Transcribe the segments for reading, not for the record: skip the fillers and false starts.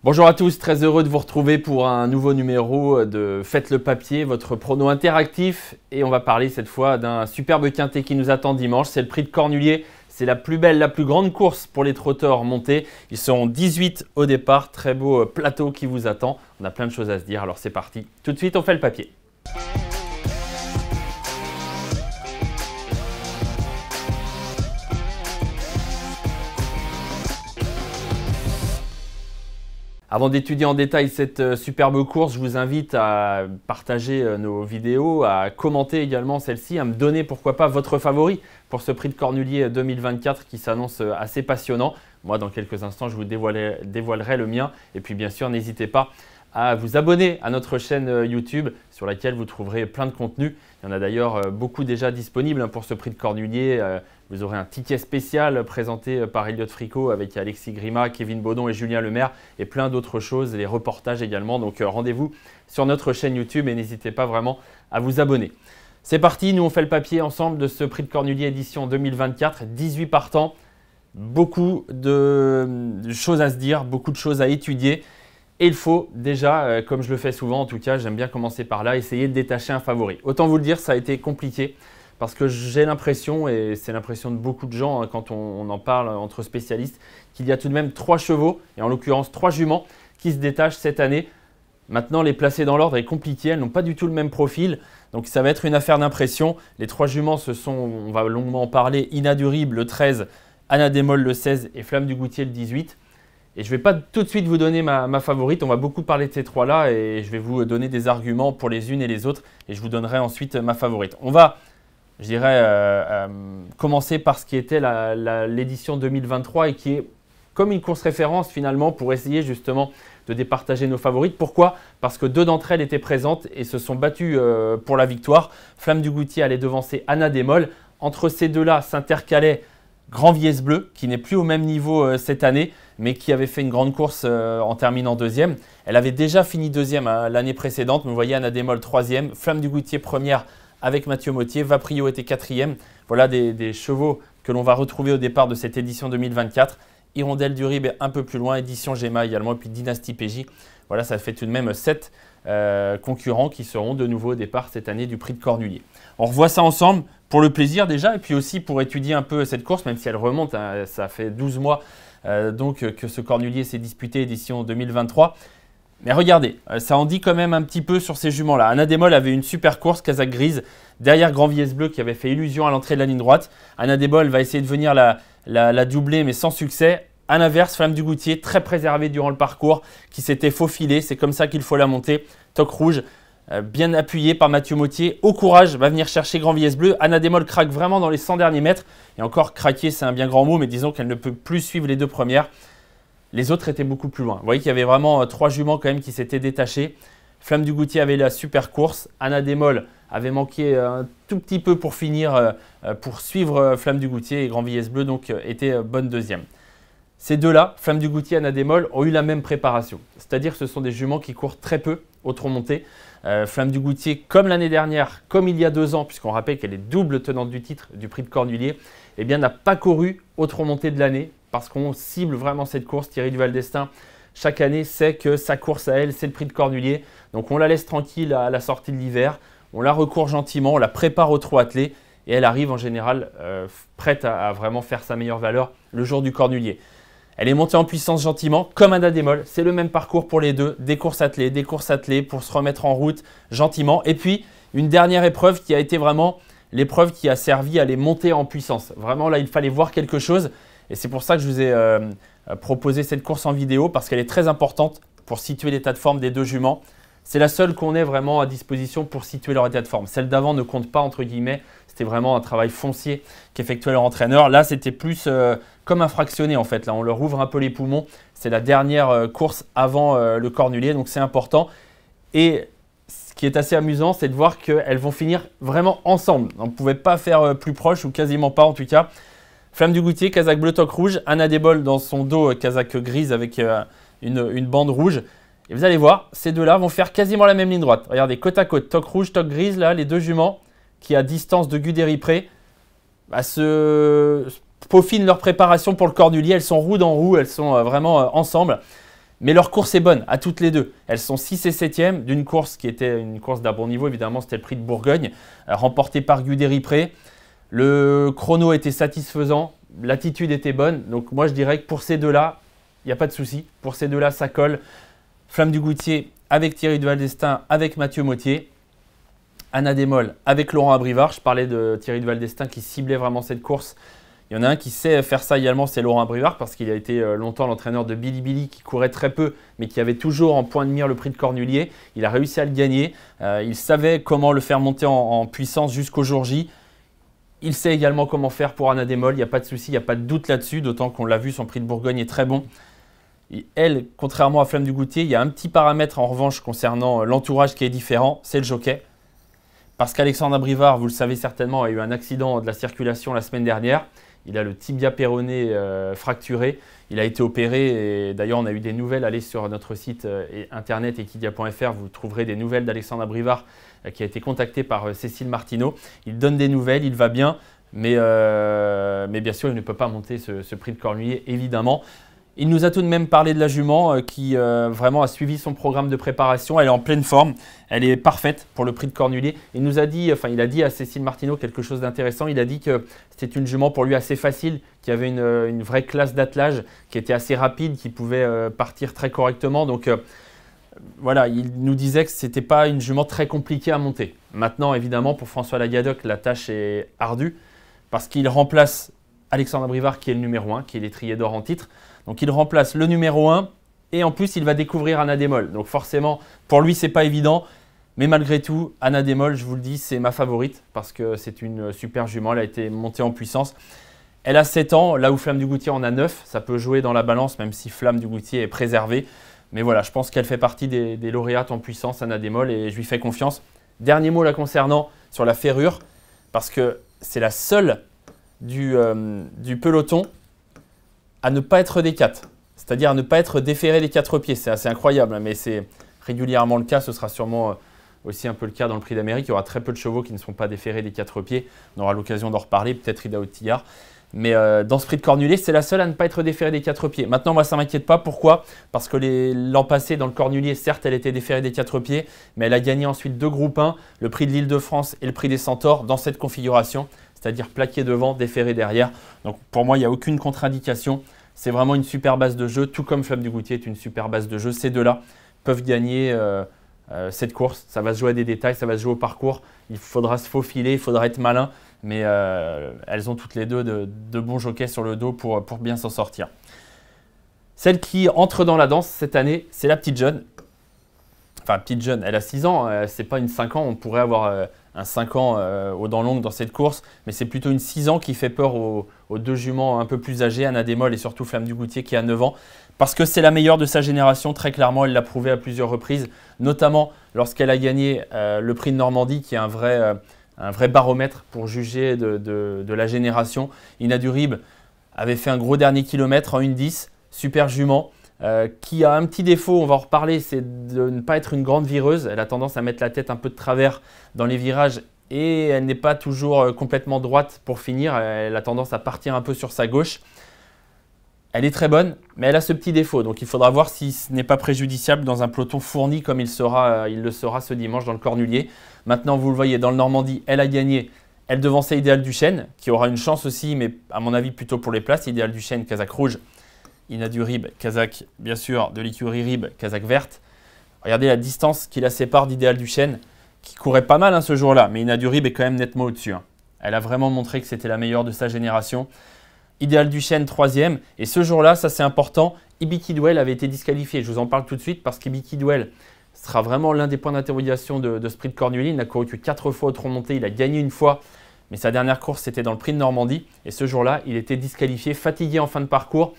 Bonjour à tous, très heureux de vous retrouver pour un nouveau numéro de Faites le papier, votre prono interactif. Et on va parler cette fois d'un superbe quintet qui nous attend dimanche. C'est le prix de Cornulier. C'est la plus belle, la plus grande course pour les trotteurs montés. Ils seront 18 au départ. Très beau plateau qui vous attend. On a plein de choses à se dire, alors c'est parti. Tout de suite, on fait le papier. Avant d'étudier en détail cette superbe course, je vous invite à partager nos vidéos, à commenter également celle-ci, à me donner pourquoi pas votre favori pour ce prix de Cornulier 2024 qui s'annonce assez passionnant. Moi, dans quelques instants, je vous dévoilerai le mien. Et puis bien sûr, n'hésitez pas à vous abonner à notre chaîne YouTube sur laquelle vous trouverez plein de contenus. Il y en a d'ailleurs beaucoup déjà disponibles pour ce prix de Cornulier. Vous aurez un ticket spécial présenté par Elliot Fricot avec Alexis Grima, Kevin Baudon et Julien Lemaire et plein d'autres choses, les reportages également. Donc rendez-vous sur notre chaîne YouTube et n'hésitez pas vraiment à vous abonner. C'est parti, nous on fait le papier ensemble de ce prix de Cornulier édition 2024, 18 partants, beaucoup de choses à se dire, beaucoup de choses à étudier. Et il faut déjà, comme je le fais souvent en tout cas, j'aime bien commencer par là, essayer de détacher un favori. Autant vous le dire, ça a été compliqué parce que j'ai l'impression, et c'est l'impression de beaucoup de gens quand on en parle entre spécialistes, qu'il y a tout de même 3 chevaux, et en l'occurrence 3 juments, qui se détachent cette année. Maintenant, les placer dans l'ordre est compliqué, elles n'ont pas du tout le même profil, donc ça va être une affaire d'impression. Les 3 juments, ce sont, on va longuement en parler, Inadurible le 13, Anadémol le 16 et Flamme du Goutier le 18. Et je ne vais pas tout de suite vous donner ma favorite, on va beaucoup parler de ces 3-là et je vais vous donner des arguments pour les unes et les autres et je vous donnerai ensuite ma favorite. On va, je dirais, commencer par ce qui était l'édition 2023 et qui est comme une course référence finalement pour essayer justement de départager nos favorites. Pourquoi? Parce que 2 d'entre elles étaient présentes et se sont battues pour la victoire. Flamme du Goutier allait devancer Anadémol. Entre ces deux-là s'intercalait Grand Viesse Bleu, qui n'est plus au même niveau cette année, mais qui avait fait une grande course en terminant 2e. Elle avait déjà fini 2e l'année précédente, mais vous voyez Anadémol 3e, Flamme du Goutier 1re avec Mathieu Mottier, Vaprio était 4e. Voilà des chevaux que l'on va retrouver au départ de cette édition 2024. Hirondelle du Rib est un peu plus loin, édition Gemma également, et puis Dynastie PJ. Voilà, ça fait tout de même 7 concurrents qui seront de nouveau au départ cette année du prix de Cornulier. On revoit ça ensemble pour le plaisir déjà, et puis aussi pour étudier un peu cette course, même si elle remonte, hein, ça fait 12 mois donc que ce Cornulier s'est disputé édition 2023. Mais regardez, ça en dit quand même un petit peu sur ces juments-là. Anadémol avait une super course, Kazakh Grise, derrière Grand Viesse Bleu qui avait fait illusion à l'entrée de la ligne droite. Anadémol va essayer de venir la doubler, mais sans succès. À l'inverse, Flamme du Goutier, très préservée durant le parcours, qui s'était faufilée. C'est comme ça qu'il faut la monter. Toc rouge, bien appuyé par Mathieu Mottier. Au courage, va venir chercher Grand Viesse Bleu. Anadémol craque vraiment dans les 100 derniers mètres. Et encore, craquer, c'est un bien grand mot, mais disons qu'elle ne peut plus suivre les 2 premières. Les autres étaient beaucoup plus loin. Vous voyez qu'il y avait vraiment 3 juments quand même qui s'étaient détachés. Flamme du Goutier avait la super course. Anadémol avait manqué un tout petit peu pour finir, pour suivre Flamme du Goutier. Et Grand Viesse Bleu donc était bonne 2e. Ces deux-là, Flamme du Goutier et Anadémol, ont eu la même préparation. C'est-à-dire que ce sont des juments qui courent très peu au trot monté. Flamme du Goutier, comme l'année dernière, comme il y a 2 ans, puisqu'on rappelle qu'elle est double tenante du titre du prix de Cornulier, eh bien n'a pas couru au trot monté de l'année parce qu'on cible vraiment cette course. Thierry Duval d'Estaing, chaque année, sait que sa course à elle, c'est le prix de Cornulier. Donc on la laisse tranquille à la sortie de l'hiver, on la recourt gentiment, on la prépare au trot attelé et elle arrive en général prête à vraiment faire sa meilleure valeur le jour du Cornulier. Elle est montée en puissance gentiment, comme Anadémol. C'est le même parcours pour les deux, des courses attelées pour se remettre en route gentiment. Et puis, une dernière épreuve qui a été vraiment l'épreuve qui a servi à les monter en puissance. Vraiment, là, il fallait voir quelque chose. Et c'est pour ça que je vous ai proposé cette course en vidéo, parce qu'elle est très importante pour situer l'état de forme des 2 juments. C'est la seule qu'on ait vraiment à disposition pour situer leur état de forme. Celle d'avant ne compte pas, entre guillemets. C'était vraiment un travail foncier qu'effectuait leur entraîneur. Là, c'était plus comme un fractionné en fait. Là, on leur ouvre un peu les poumons. C'est la dernière course avant le Cornulier, donc c'est important. Et ce qui est assez amusant, c'est de voir qu'elles vont finir vraiment ensemble. On ne pouvait pas faire plus proche, ou quasiment pas en tout cas. Flamme du Goutier, Kazakh Bleu, Toc rouge. Anadémol dans son dos, Kazakh Grise avec une bande rouge. Et vous allez voir, ces deux-là vont faire quasiment la même ligne droite. Regardez, côte à côte, Toc rouge, Toc Grise, là, les 2 juments qui, à distance de Guderi près, se peaufinent leur préparation pour le Cornulier. Elles sont roue dans roue, elles sont vraiment ensemble. Mais leur course est bonne, à toutes les deux. Elles sont 6 et 7e d'une course qui était une course d'un bon niveau. Évidemment, c'était le prix de Bourgogne, remporté par Guderipré. Le chrono était satisfaisant, l'attitude était bonne. Donc moi, je dirais que pour ces deux-là, il n'y a pas de souci. Pour ces deux-là, ça colle. Flamme du Goutier avec Thierry Duval d'Estaing, avec Mathieu Mottier. Anna Desmolles avec Laurent Abrivard. Je parlais de Thierry Duval d'Estaing qui ciblait vraiment cette course. Il y en a un qui sait faire ça également, c'est Laurent Abrivard, parce qu'il a été longtemps l'entraîneur de Billy Billy, qui courait très peu, mais qui avait toujours en point de mire le prix de Cornulier. Il a réussi à le gagner. Il savait comment le faire monter en puissance jusqu'au jour J. Il sait également comment faire pour Anna Desmolles. Il n'y a pas de souci, il n'y a pas de doute là-dessus, d'autant qu'on l'a vu, son prix de Bourgogne est très bon. Et elle, contrairement à Flamme du Goutier, il y a un petit paramètre en revanche concernant l'entourage qui est différent, c'est le jockey. Parce qu'Alexandre Abrivard, vous le savez certainement, a eu un accident de la circulation la semaine dernière. Il a le tibia péroné fracturé. Il a été opéré et d'ailleurs on a eu des nouvelles. Allez sur notre site internet equidia.fr, vous trouverez des nouvelles d'Alexandre Abrivard qui a été contacté par Cécile Martineau. Il donne des nouvelles, il va bien, mais bien sûr il ne peut pas monter ce prix de Cornulier évidemment. Il nous a tout de même parlé de la jument qui vraiment a suivi son programme de préparation. Elle est en pleine forme, elle est parfaite pour le prix de Cornulier. Il nous a dit, il a dit à Cécile Martineau quelque chose d'intéressant. Il a dit que c'était une jument pour lui assez facile, qui avait une vraie classe d'attelage, qui était assez rapide, qui pouvait partir très correctement. Donc voilà, il nous disait que ce n'était pas une jument très compliquée à monter. Maintenant, évidemment, pour François Lagadoc, la tâche est ardue parce qu'il remplace Alexandre Abrivard, qui est le numéro 1, qui est l'étrier d'or en titre. Donc il remplace le numéro 1 et en plus il va découvrir Anna Desmolles. Donc forcément pour lui c'est pas évident, mais malgré tout Anna Desmolles, je vous le dis, c'est ma favorite parce que c'est une super jument, elle a été montée en puissance. Elle a 7 ans, là où Flamme du Goutier en a 9, ça peut jouer dans la balance même si Flamme du Goutier est préservée. Mais voilà, je pense qu'elle fait partie des lauréates en puissance, Anna Desmolles, et je lui fais confiance. Dernier mot la concernant sur la ferrure, parce que c'est la seule du peloton à ne pas être des 4, c'est-à-dire à ne pas être déféré des 4 pieds. C'est assez incroyable, mais c'est régulièrement le cas. Ce sera sûrement aussi un peu le cas dans le Prix d'Amérique. Il y aura très peu de chevaux qui ne sont pas déférés des 4 pieds. On aura l'occasion d'en reparler, peut-être Ida Otillard. Mais dans ce Prix de Cornulier, c'est la seule à ne pas être déférée des 4 pieds. Maintenant, moi, ça ne m'inquiète pas. Pourquoi? Parce que l'an passé, dans le Cornulier, certes, elle était déférée des 4 pieds, mais elle a gagné ensuite 2 groupes 1, le Prix de l'Île-de-France et le Prix des Centaures dans cette configuration, c'est-à-dire plaqué devant, déféré derrière. Donc pour moi, il n'y a aucune contre-indication. C'est vraiment une super base de jeu, tout comme Flamme du Goutier est une super base de jeu. Ces deux-là peuvent gagner cette course. Ça va se jouer à des détails, ça va se jouer au parcours. Il faudra se faufiler, il faudra être malin, mais elles ont toutes les deux de bons jockeys sur le dos pour bien s'en sortir. Celle qui entre dans la danse cette année, c'est la petite jeune. Enfin, petite jeune, elle a 6 ans, c'est pas une 5 ans. On pourrait avoir un 5 ans aux dents longues dans cette course, mais c'est plutôt une 6 ans qui fait peur aux deux juments un peu plus âgées, Anna Desmolles et surtout Flamme du Goutier qui a 9 ans, parce que c'est la meilleure de sa génération, très clairement, elle l'a prouvé à plusieurs reprises, notamment lorsqu'elle a gagné le prix de Normandie, qui est un vrai baromètre pour juger de la génération. Ina Durib avait fait un gros dernier kilomètre en 1,10, super jument. Qui a un petit défaut, on va en reparler, c'est de ne pas être une grande vireuse. Elle a tendance à mettre la tête un peu de travers dans les virages et elle n'est pas toujours complètement droite pour finir. Elle a tendance à partir un peu sur sa gauche. Elle est très bonne, mais elle a ce petit défaut. Donc il faudra voir si ce n'est pas préjudiciable dans un peloton fourni comme il le sera ce dimanche dans le Cornulier. Maintenant, vous le voyez, dans le Normandie, elle a gagné. Elle devançait Idéal Duchesne, qui aura une chance aussi, mais à mon avis plutôt pour les places. Idéal Duchesne, casaque rouge. Ina Durib, casaque bien sûr de l'écurie Rib, casaque verte. Regardez la distance qui la sépare d'Idéal Duchesne, qui courait pas mal ce jour-là, mais Ina Durib est quand même nettement au-dessus. Elle a vraiment montré que c'était la meilleure de sa génération. Idéal Duchesne, 3e. Et ce jour-là, ça c'est important, Ibi Kidwell avait été disqualifié. Je vous en parle tout de suite parce qu'Ibi Kidwell sera vraiment l'un des points d'interrogation de ce prix de Cornulier. Il n'a couru que 4 fois au tronc monté, il a gagné une fois, mais sa dernière course c'était dans le prix de Normandie. Et ce jour-là, il était disqualifié, fatigué en fin de parcours.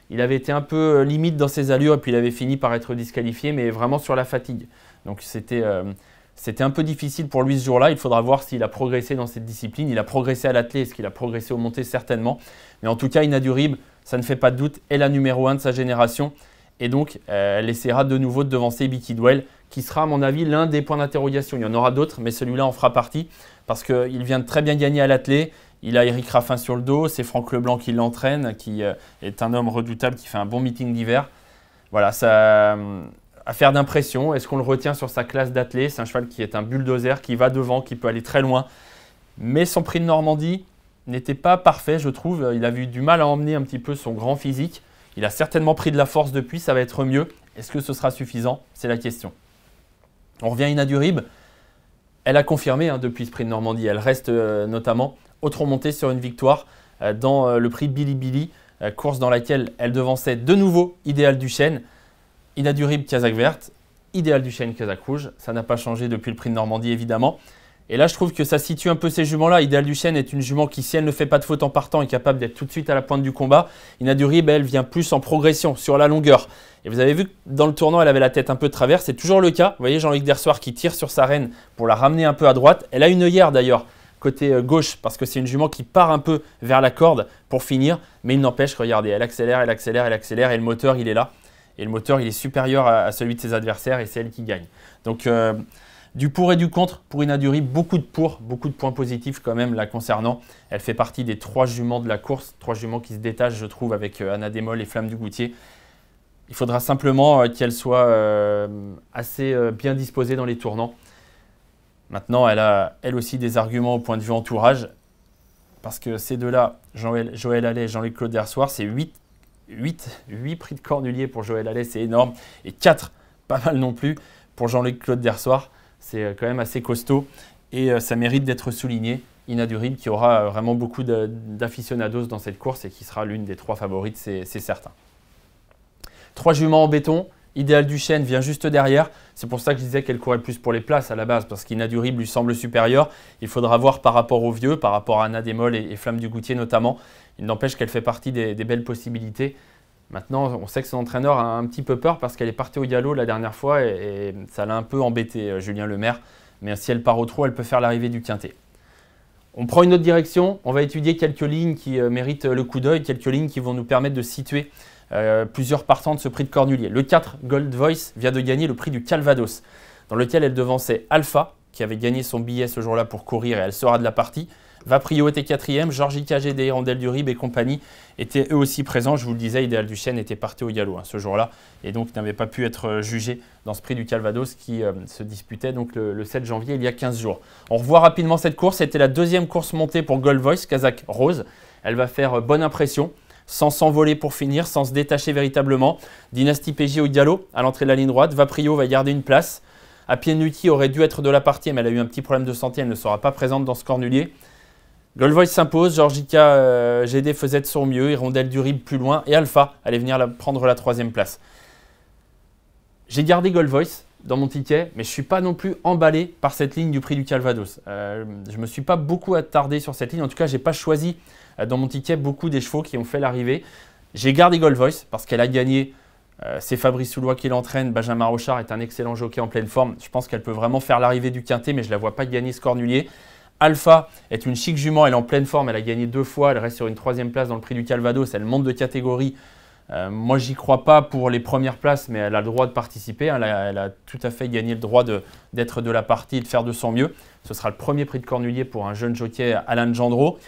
Il avait été un peu limite dans ses allures et puis il avait fini par être disqualifié, mais vraiment sur la fatigue. Donc c'était un peu difficile pour lui ce jour-là. Il faudra voir s'il a progressé dans cette discipline. Il a progressé à l'attelé, est-ce qu'il a progressé au monté? Certainement. Mais en tout cas, Ina Durib, ça ne fait pas de doute, est la numéro 1 de sa génération. Et donc, elle essaiera de nouveau de devancer Ibi Kidwell, qui sera à mon avis l'un des points d'interrogation. Il y en aura d'autres, mais celui-là en fera partie parce qu'il vient de très bien gagner à l'attelé. Il a Eric Raffin sur le dos, c'est Franck Leblanc qui l'entraîne, qui est un homme redoutable, qui fait un bon meeting d'hiver. Voilà, ça affaire d'impression. Est-ce qu'on le retient sur sa classe d'athlète? C'est un cheval qui est un bulldozer, qui va devant, qui peut aller très loin. Mais son prix de Normandie n'était pas parfait, je trouve. Il a eu du mal à emmener un petit peu son grand physique. Il a certainement pris de la force depuis, ça va être mieux. Est-ce que ce sera suffisant? C'est la question. On revient à Ina Durib. Elle a confirmé depuis ce prix de Normandie. Elle reste notamment autre remontée sur une victoire dans le prix Billy Billy, course dans laquelle elle devançait de nouveau Idéal Duchesne. Ina Durib, casaque verte, Idéal Duchesne, casaque rouge. Ça n'a pas changé depuis le prix de Normandie, évidemment. Et là, je trouve que ça situe un peu ces juments-là. Idéal Duchesne est une jument qui, si elle ne fait pas de faute en partant, est capable d'être tout de suite à la pointe du combat. Ina Durib, elle, vient plus en progression, sur la longueur. Et vous avez vu que dans le tournant, elle avait la tête un peu de travers. C'est toujours le cas. Vous voyez Jean-Luc Dersoir qui tire sur sa reine pour la ramener un peu à droite. Elle a une œillère d'ailleurs, côté gauche, parce que c'est une jument qui part un peu vers la corde pour finir. Mais il n'empêche, regardez, elle accélère, elle accélère, elle accélère. Et le moteur, il est là. Et le moteur, il est supérieur à celui de ses adversaires et c'est elle qui gagne. Donc, du pour et du contre pour Ina Durib, beaucoup de pour, beaucoup de points positifs quand même la concernant. Elle fait partie des 3 juments de la course, 3 juments qui se détachent, je trouve, avec Anna Desmolles et Flamme du Goutier. Il faudra simplement qu'elle soit assez bien disposée dans les tournants. Maintenant, elle a elle aussi des arguments au point de vue entourage, parce que ces deux-là, Joël Allais et Jean-Luc Dersoir, c'est 8 prix de Cornulier pour Joël Allais, c'est énorme, et 4, pas mal non plus, pour Jean-Luc Dersoir. C'est quand même assez costaud et ça mérite d'être souligné. Ina Durib qui aura vraiment beaucoup d'aficionados dans cette course et qui sera l'une des 3 favorites, c'est certain. 3 juments en béton, Idéal Duchesne vient juste derrière. C'est pour ça que je disais qu'elle courait plus pour les places à la base, parce qu'Ina Durib lui semble supérieure. Il faudra voir par rapport aux vieux, par rapport à Anna Desmolles et Flamme du Goutier notamment. Il n'empêche qu'elle fait partie des belles possibilités. Maintenant, on sait que son entraîneur a un petit peu peur parce qu'elle est partie au galop la dernière fois et ça l'a un peu embêté, Julien Lemaire. Mais si elle part au trot, elle peut faire l'arrivée du quintet. On prend une autre direction, on va étudier quelques lignes qui méritent le coup d'œil, quelques lignes qui vont nous permettre de situer plusieurs partants de ce prix de Cornulier. Le 4, Gold Voice, vient de gagner le prix du Calvados, dans lequel elle devançait Alpha, qui avait gagné son billet ce jour-là pour courir et elle sera de la partie. Vaprio était 4e, Georgica GD, Hirondelle Durib et compagnie étaient eux aussi présents. Je vous le disais, Idéal Duchesne était parti au galop ce jour-là et donc n'avait pas pu être jugé dans ce prix du Calvados qui se disputait donc le 7 janvier il y a 15 jours. On revoit rapidement cette course. C'était la 2e course montée pour Gold Voice, casaque rose. Elle va faire bonne impression, sans s'envoler pour finir, sans se détacher véritablement. Dynastie PJ au galop à l'entrée de la ligne droite. Vaprio va garder une place. Appie Nutti aurait dû être de la partie, mais elle a eu un petit problème de santé. Elle ne sera pas présente dans ce Cornulier. Gold Voice s'impose, Georgica GD faisait de son mieux, Hirondelle Durib plus loin et Alpha allait venir prendre la 3e place. J'ai gardé Gold Voice dans mon ticket, mais je ne suis pas non plus emballé par cette ligne du prix du Calvados. Je ne me suis pas beaucoup attardé sur cette ligne, en tout cas je n'ai pas choisi dans mon ticket beaucoup des chevaux qui ont fait l'arrivée. J'ai gardé Gold Voice parce qu'elle a gagné, c'est Fabrice Soulois qui l'entraîne, Benjamin Rochard est un excellent jockey en pleine forme. Je pense qu'elle peut vraiment faire l'arrivée du quintet, mais je ne la vois pas gagner ce Cornulier. Alpha est une chic jument, elle est en pleine forme, elle a gagné 2 fois, elle reste sur une 3e place dans le prix du Calvados, elle monte de catégorie. Moi, j'y crois pas pour les premières places, mais elle a le droit de participer. Elle a tout à fait gagné le droit d'être de la partie et de faire de son mieux. Ce sera le premier prix de Cornulier pour un jeune jockey, Alain Gendreau.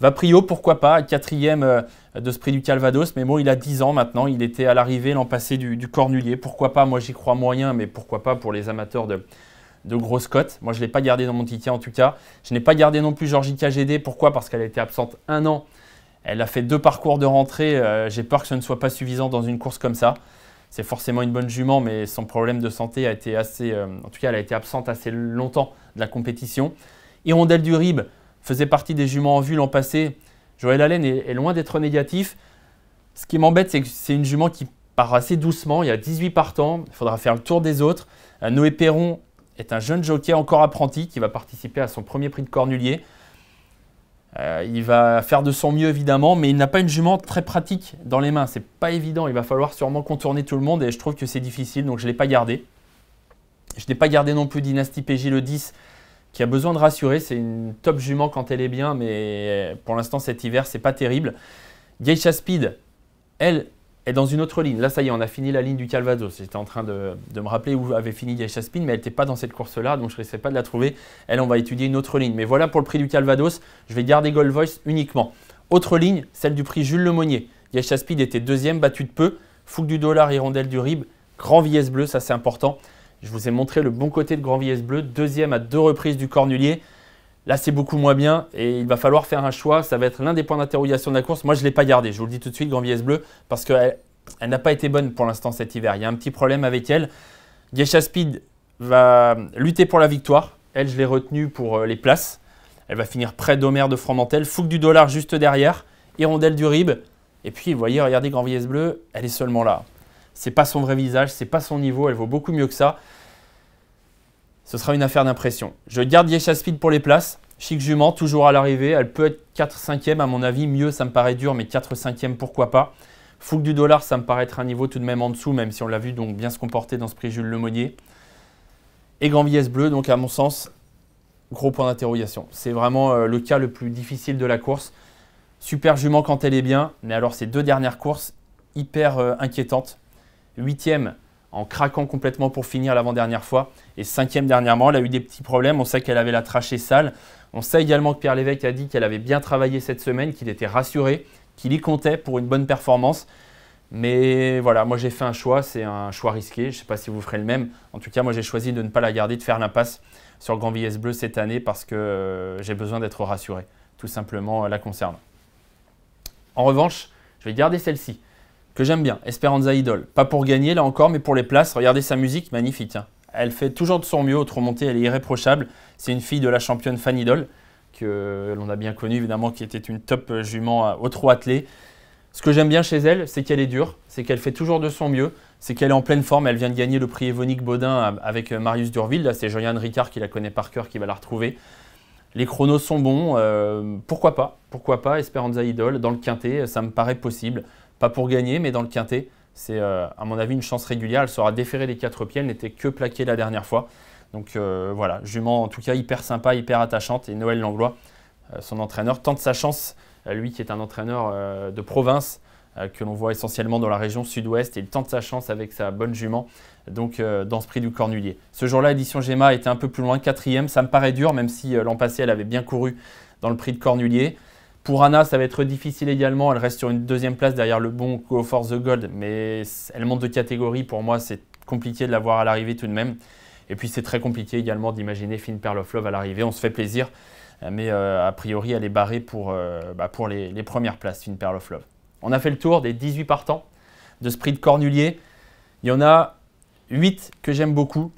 Vaprio, pourquoi pas, 4e de ce prix du Calvados, mais bon, il a 10 ans maintenant, il était à l'arrivée l'an passé du Cornulier. Pourquoi pas, moi j'y crois moyen, mais pourquoi pas pour les amateurs de grosses cotes. Moi, je ne l'ai pas gardé dans mon ticket en tout cas. Je n'ai pas gardé non plus Georgica GD. Pourquoi? Parce qu'elle a été absente 1 an. Elle a fait 2 parcours de rentrée. J'ai peur que ce ne soit pas suffisant dans une course comme ça. C'est forcément une bonne jument, mais son problème de santé a été assez... en tout cas, elle a été absente assez longtemps de la compétition. Hirondelle Durib faisait partie des juments en vue l'an passé. Joël Allen est loin d'être négatif. Ce qui m'embête, c'est que c'est une jument qui part assez doucement. Il y a 18 partants. Il faudra faire le tour des autres. Noé Perron est un jeune jockey encore apprenti qui va participer à son premier prix de Cornulier. Il va faire de son mieux évidemment, mais il n'a pas une jument très pratique dans les mains. C'est pas évident, il va falloir sûrement contourner tout le monde et je trouve que c'est difficile, donc je ne l'ai pas gardé. Je n'ai pas gardé non plus Dynastie PJ le 10 qui a besoin de rassurer. C'est une top jument quand elle est bien, mais pour l'instant cet hiver, c'est pas terrible. Geisha Speed, elle, est dans une autre ligne. Là, ça y est, on a fini la ligne du Calvados. J'étais en train de me rappeler où avait fini Geisha Speed, mais elle n'était pas dans cette course-là, donc je ne risquerai pas de la trouver. Elle, on va étudier une autre ligne. Mais voilà pour le prix du Calvados, je vais garder Gold Voice uniquement. Autre ligne, celle du prix Jules Lemonnier. Geisha Speed était 2e, battu de peu. Fougue du dollar, hirondelle du rib, Grand Viès bleu, ça c'est important. Je vous ai montré le bon côté de Grand Viès bleu, deuxième à 2 reprises du cornulier. Là, c'est beaucoup moins bien et il va falloir faire un choix. Ça va être l'un des points d'interrogation de la course. Moi, je ne l'ai pas gardé, je vous le dis tout de suite, Grand Viès bleu, parce qu'elle n'a pas été bonne pour l'instant cet hiver. Il y a un petit problème avec elle. Geisha Speed va lutter pour la victoire. Elle, je l'ai retenue pour les places. Elle va finir près d'Omer de Fromentel. Fougue du dollar juste derrière. Hirondelle du rib. Et puis, vous voyez, regardez Grand Viès bleu, elle est seulement là. Ce n'est pas son vrai visage, ce n'est pas son niveau. Elle vaut beaucoup mieux que ça. Ce sera une affaire d'impression. Je garde Geisha Speed pour les places. Chic Jument, toujours à l'arrivée. Elle peut être 4-5e à mon avis. Mieux, ça me paraît dur, mais 4-5e, pourquoi pas. Fougue du dollar, ça me paraît être un niveau tout de même en dessous, même si on l'a vu donc bien se comporter dans ce prix Jules Lemonnier. Et Grand Viès bleu, donc à mon sens, gros point d'interrogation. C'est vraiment le cas le plus difficile de la course. Super Jument quand elle est bien, mais alors ces 2 dernières courses, hyper inquiétantes. 8e en craquant complètement pour finir l'avant-dernière fois. Et 5e dernièrement, elle a eu des petits problèmes. On sait qu'elle avait la trachée sale. On sait également que Pierre Lévesque a dit qu'elle avait bien travaillé cette semaine, qu'il était rassuré, qu'il y comptait pour une bonne performance. Mais voilà, moi j'ai fait un choix, c'est un choix risqué. Je ne sais pas si vous ferez le même. En tout cas, moi j'ai choisi de ne pas la garder, de faire l'impasse sur Grand Viès bleu cette année parce que j'ai besoin d'être rassuré, tout simplement la concernant. En revanche, je vais garder celle-ci, que j'aime bien, Esperanza Idol. Pas pour gagner là encore, mais pour les places. Regardez sa musique, magnifique. Hein. Elle fait toujours de son mieux, autrement montée, elle est irréprochable. C'est une fille de la championne Fan Idol, que l'on a bien connue évidemment, qui était une top jument au trot attelé. Ce que j'aime bien chez elle, c'est qu'elle est dure, c'est qu'elle fait toujours de son mieux, c'est qu'elle est en pleine forme. Elle vient de gagner le prix Évonique Baudin avec Marius Durville. Là, c'est Jean-Yann Ricard qui la connaît par cœur, qui va la retrouver. Les chronos sont bons, pourquoi pas Esperanza Idol dans le quintet, ça me paraît possible. Pas pour gagner, mais dans le quintet, c'est à mon avis une chance régulière. Elle sera déférée des 4 pieds, elle n'était que plaquée la dernière fois. Donc voilà, jument en tout cas hyper sympa, hyper attachante. Et Noël Langlois, son entraîneur, tente sa chance. Lui qui est un entraîneur de province, que l'on voit essentiellement dans la région sud-ouest. Et il tente sa chance avec sa bonne jument donc, dans ce prix du Cornulier. Ce jour-là, édition Gemma était un peu plus loin, 4e. Ça me paraît dur, même si l'an passé, elle avait bien couru dans le prix de Cornulier. Pour Anna, ça va être difficile également. Elle reste sur une 2e place derrière le bon Go for the Gold. Mais elle monte de catégorie. Pour moi, c'est compliqué de la voir à l'arrivée tout de même. Et puis, c'est très compliqué également d'imaginer Finn Pearl of Love à l'arrivée. On se fait plaisir. Mais a priori, elle est barrée pour les premières places, Finn Pearl of Love. On a fait le tour des 18 partants de ce prix de Cornulier. Il y en a 8 que j'aime beaucoup.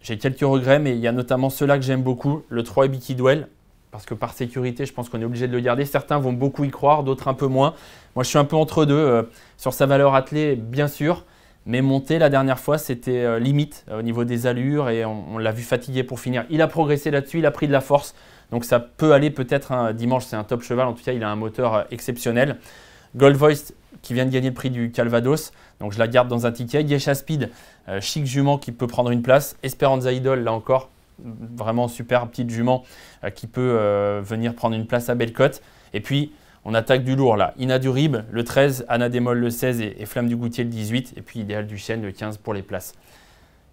J'ai quelques regrets, mais il y a notamment ceux-là que j'aime beaucoup. Le 3 Ibiki Duel, parce que par sécurité, je pense qu'on est obligé de le garder. Certains vont beaucoup y croire, d'autres un peu moins. Moi, je suis un peu entre deux. Sur sa valeur attelée, bien sûr. Mais monter la dernière fois, c'était limite au niveau des allures et on l'a vu fatigué pour finir. Il a progressé là-dessus, il a pris de la force. Donc ça peut aller peut-être dimanche, c'est un top cheval. En tout cas, il a un moteur exceptionnel. Gold Voice qui vient de gagner le prix du Calvados. Donc je la garde dans un ticket. Geisha Speed, chic jument qui peut prendre une place. Esperanza Idol, là encore, vraiment super petite jument qui peut venir prendre une place à Bellecote. Et puis, on attaque du lourd là. Ina du Rib, le 13, Anna Démol le 16 et Flamme du Goutier le 18. Et puis Idéal du Chêne le 15 pour les places.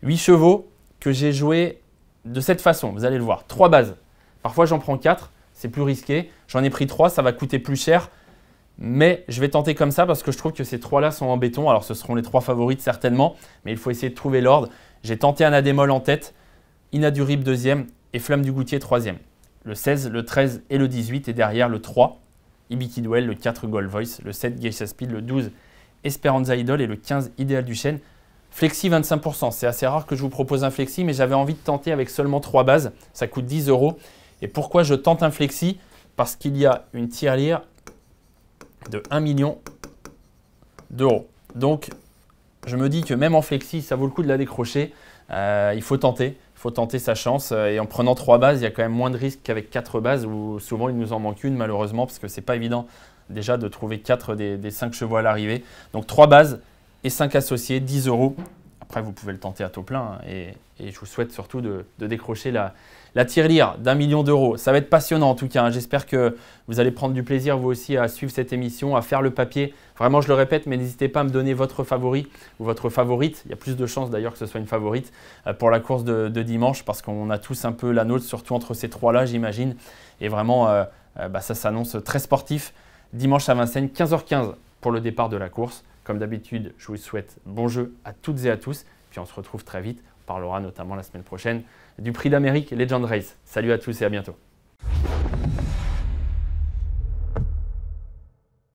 8 chevaux que j'ai joués de cette façon. Vous allez le voir. 3 bases. Parfois, j'en prends 4. C'est plus risqué. J'en ai pris 3. Ça va coûter plus cher. Mais je vais tenter comme ça parce que je trouve que ces 3-là sont en béton. Alors, ce seront les 3 favorites certainement. Mais il faut essayer de trouver l'ordre. J'ai tenté Anna Démol en tête. Ina du Rib 2e et Flamme du Goutier 3e. Le 16, le 13 et le 18. Et derrière, le 3. Ibiki Duel, le 4 Gold Voice, le 7 Geisha Speed, le 12 Esperanza Idol et le 15 Idéal du Chêne. Flexi 25%, c'est assez rare que je vous propose un flexi, mais j'avais envie de tenter avec seulement 3 bases. Ça coûte 10 €. Et pourquoi je tente un flexi? Parce qu'il y a une tirelire de 1 million d'euros. Donc, je me dis que même en flexi, ça vaut le coup de la décrocher. Il faut tenter. Il faut tenter sa chance et en prenant 3 bases, il y a quand même moins de risques qu'avec 4 bases où souvent il nous en manque une malheureusement parce que c'est pas évident déjà de trouver 4 des 5 chevaux à l'arrivée. Donc 3 bases et 5 associés, 10 €. Après vous pouvez le tenter à taux plein et je vous souhaite surtout de décrocher la tirelire d'1 million d'euros. Ça va être passionnant en tout cas. J'espère que vous allez prendre du plaisir vous aussi à suivre cette émission, à faire le papier. Vraiment je le répète, mais n'hésitez pas à me donner votre favori ou votre favorite. Il y a plus de chances d'ailleurs que ce soit une favorite pour la course de dimanche parce qu'on a tous un peu la nôtre, surtout entre ces 3-là j'imagine. Et vraiment ça s'annonce très sportif. Dimanche à Vincennes, 15h15 pour le départ de la course. Comme d'habitude, je vous souhaite bon jeu à toutes et à tous. Puis on se retrouve très vite. On parlera notamment la semaine prochaine du Prix d'Amérique Legend Race. Salut à tous et à bientôt.